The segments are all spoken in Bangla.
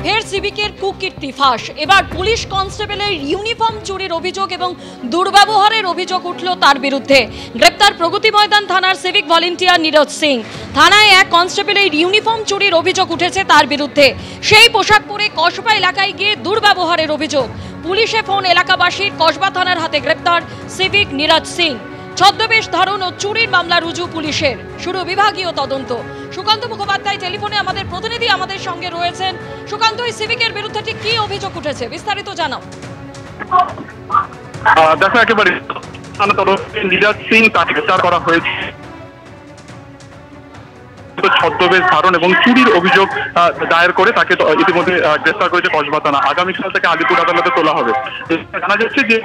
ফের সিভিকের কুকীর্তি ফাঁস। এবার পুলিশ কনস্টেবলের ইউনিফর্ম চুরির অভিযোগ এবং দুর্ব্যবহারের অভিযোগ উঠল তার বিরুদ্ধে। গ্রেপ্তার প্রগতি ময়দান থানার সিভিক ভলেন্টিয়ার নীরজ সিং। থানায় এক কনস্টেবলের ইউনিফর্ম চুরির অভিযোগ উঠেছে তার বিরুদ্ধে। সেই পোশাক পরে কসবা এলাকায় গিয়ে দুর্ব্যবহারের অভিযোগ। পুলিশে ফোন এলাকাবাসীর। কসবা থানার হাতে গ্রেপ্তার সিভিক নীরজ সিং। ছদ্মবেশ ধারণ ও চুরির মামলা রুজু পুলিশের। শুরু বিভাগীয় তদন্ত। সুকান্ত মুখোপাধ্যায় টেলিফোনে আমাদের প্রতিনিধি আমাদের সঙ্গে রয়েছেন। সুকান্ত, এই সিভিকের বিরুদ্ধে ঠিক কি অভিযোগ উঠেছে বিস্তারিত জানাও। দেখো, একেবারে নীরজ সিং তাকে গ্রেফতার করা হয়েছে ছদ্মবেশ ধারণ এবং চুরির অভিযোগ দায়ের করে তাকে ইতিমধ্যে গ্রেফতার করেছে কসবা থানা। আগামীকাল থেকে আলিপুর আদালতে তোলা হবে। জানা যাচ্ছে যে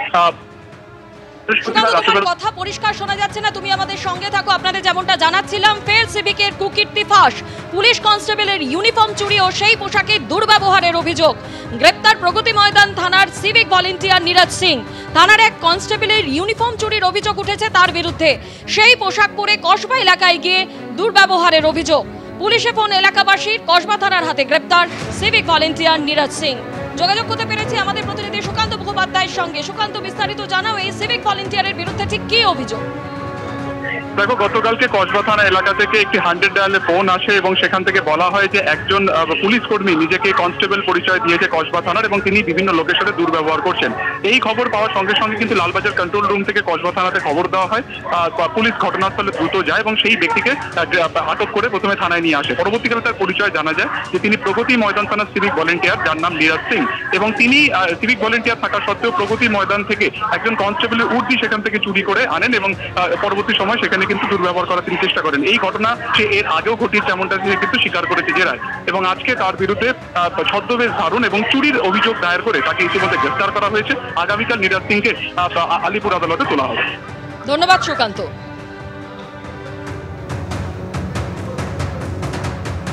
কথা পরিষ্কার শোনা যাচ্ছে না, তুমি আমাদের সঙ্গে থাকো। আপনাদের যেমনটা জানাচ্ছিলাম, ফের সিভিকের কুকীর্তি ফাঁস। পুলিশ কনস্টেবলের ইউনিফর্ম চুরি ও সেই পোশাকে দুর্ব্যবহারের অভিযোগ। গ্রেপ্তার প্রগতি ময়দান থানার সিভিক ভলেন্টিয়ার নীরজ সিং। থানার এক কনস্টেবলের ইউনিফর্ম চুরির অভিযোগ উঠেছে তার বিরুদ্ধে। সেই পোশাক পরে কসবা এলাকায় গিয়ে দুর্ব্যবহারের অভিযোগ। পুলিশে ফোন এলাকাবাসীর। কসবা থানার হাতে গ্রেপ্তার সিভিক ভলেন্টিয়ার নীরজ সিং। যোগাযোগ করতে পেরেছি আমাদের প্রতিনিধি সুকান্ত মুখোপাধ্যায়ের সঙ্গে। সুকান্ত, বিস্তারিত জানাও, এই সিভিক ভলেন্টিয়ারের বিরুদ্ধে ঠিক কি অভিযোগ? দেখো, গতকালকে কসবা থানা এলাকা থেকে একটি 100 ডায়ালে ফোন আসে এবং সেখান থেকে বলা হয় যে একজন পুলিশ কর্মী নিজেকে কনস্টেবল পরিচয় দিয়েছে কসবা থানার এবং তিনি বিভিন্ন লোকের সাথে দুর্ব্যবহার করছেন। এই খবর পাওয়ার সঙ্গে সঙ্গে কিন্তু লালবাজার কন্ট্রোল রুম থেকে কসবা থানাতে খবর দেওয়া হয়। পুলিশ ঘটনাস্থলে দ্রুত যায় এবং সেই ব্যক্তিকে আটক করে প্রথমে থানায় নিয়ে আসে। পরবর্তীকালে তার পরিচয় জানা যায় যে তিনি প্রগতি ময়দান থানার সিভিক ভলেন্টিয়ার, যার নাম নীরজ সিং। এবং তিনি সিভিক ভলেন্টিয়ার থাকা সত্ত্বেও প্রগতি ময়দান থেকে একজন কনস্টেবলের উর্দি সেখান থেকে চুরি করে আনেন এবং পরবর্তী সময় সেখানে কিন্তু দুর্ব্যবহার করার তিনি চেষ্টা করেন। এই ঘটনা সে এর আগেও ঘটিয়েছে এমনটা সে কিন্তু স্বীকার করেছে জেরায়। এবং আজকে তার বিরুদ্ধে ছদ্মবেশ ধারণ এবং চুরির অভিযোগ দায়ের করে তাকে ইতিমধ্যে গ্রেফতার করা হয়েছে। আগামীকাল নীরজ সিংকে আলিপুর আদালতে তোলা হবে। ধন্যবাদ সুকান্ত।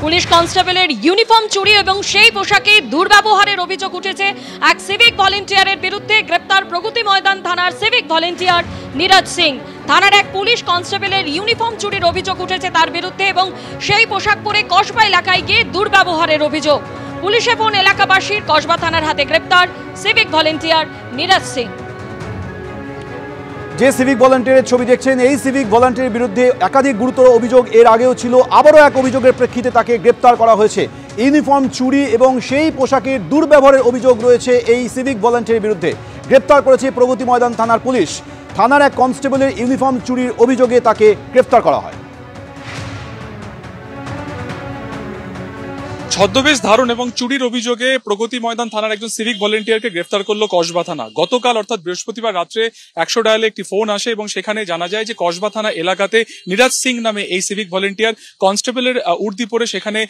পুলিশ কনস্টেবলের ইউনিফর্ম চুরি এবং সেই পোশাকে দুর্ব্যবহারের অভিযোগ উঠেছে এক সিভিক ভলেন্টিয়ারের বিরুদ্ধে। গ্রেপ্তার প্রগতি ময়দান থানার সিভিক ভলেন্টিয়ার নীরজ সিং। থানার এক পুলিশ কনস্টেবলের ইউনিফর্ম চুরির অভিযোগ উঠেছে তার বিরুদ্ধে এবং সেই পোশাক পরে কসবা এলাকায় গিয়ে দুর্ব্যবহারের অভিযোগ। পুলিশে ফোন এলাকাবাসীর। কসবা থানার হাতে গ্রেপ্তার সিভিক ভলেন্টিয়ার নীরজ সিং। যে সিভিক ভলান্টিয়ারের ছবি দেখছেন, এই সিভিক ভলান্টিয়ারের বিরুদ্ধে একাধিক গুরুতর অভিযোগ এর আগেও ছিল। আবারও এক অভিযোগের প্রেক্ষিতে তাকে গ্রেপ্তার করা হয়েছে। ইউনিফর্ম চুরি এবং সেই পোশাকের দুর্ব্যবহারের অভিযোগ রয়েছে এই সিভিক ভলান্টিয়ারের বিরুদ্ধে। গ্রেপ্তার করেছে প্রগতি ময়দান থানার পুলিশ। থানার এক কনস্টেবলের ইউনিফর্ম চুরির অভিযোগে তাকে গ্রেপ্তার করা হয়। ছদ্মবেশ ধারণ এবং চুরির অভিযোগে প্রগতি ময়দান থানার একজন সিভিক ভলেন্টিয়ারকে গ্রেফতার করলো কসবা থানা। গতকাল অর্থাৎ বৃহস্পতিবার রাত্রে 100 ডায়ালে একটি ফোন আসে এবং সেখানে জানা যায় যে কসবা থানা এলাকাতে নীরজ সিং নামে এই সিভিক ভলেন্টিয়ার কনস্টেবলের উর্দি পরে সেখানে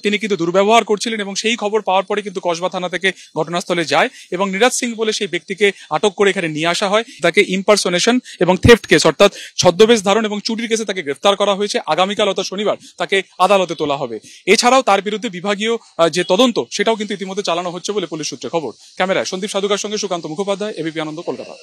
তিনি কিন্তু দুর্ব্যবহার করছিলেন এবং সেই খবর পাওয়ার পরে কিন্তু কসবা থানা থেকে ঘটনাস্থলে যায় এবং নীরজ সিং বলে সেই ব্যক্তিকে আটক করে এখানে নিয়ে আসা হয়। তাকে ইম্পারসোনেশন এবং থেফট কেস অর্থাৎ ছদ্মবেশ ধারণ এবং চুরির কেসে তাকে গ্রেফতার করা হয়েছে। আগামীকাল অর্থাৎ শনিবার তাকে আদালতে তোলা হবে। এছাড়াও তার বিরুদ্ধে বিভাগীয় যে তদন্ত সেটাও কিন্তু ইতিমধ্যে চালানো হচ্ছে বলে পুলিশ সূত্রে খবর। ক্যামেরায় সন্দীপ সাধুকার সঙ্গে সুকান্ত মুখোপাধ্যায়, এবিপি আনন্দ, কলকাতা।